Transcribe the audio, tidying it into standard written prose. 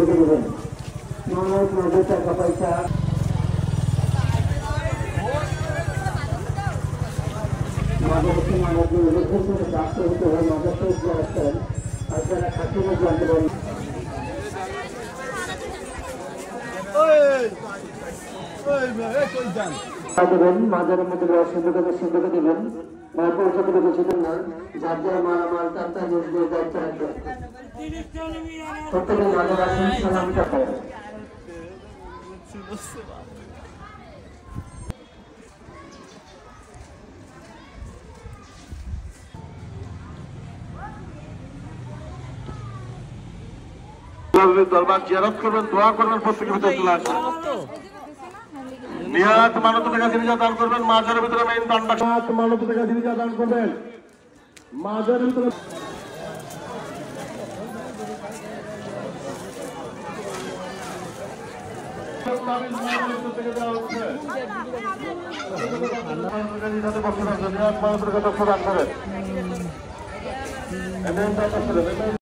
রেখে দেবেন। নগদ নগদ টাকা পয়সা প্রাপ্ত হতে হয়। নগদ আসছেন আর যারা খাদ্য জানতে পারেন দেবেন। মাজারের মধ্যে সিন্ধুকে দেবেন। পৌঁছাতে বেশিক্ষণ না, যার যারা মালামাল তার তার নিজেদের দায়িত্ব রাখবেন। প্রত্যেকে মাজার আসেন, সালামটা করেন। দরবার জিয়ারত করবেন, দোয়া করবেন, প্রত্যেকের ভিতরে চলে আসবেন। নিহাত মানত টাকা জিনিসা দান করবেন। মাজারের ভিতরে মেইন দানটা মানত টাকা জিনিসা দান করবেন। মাজারের ভিতরে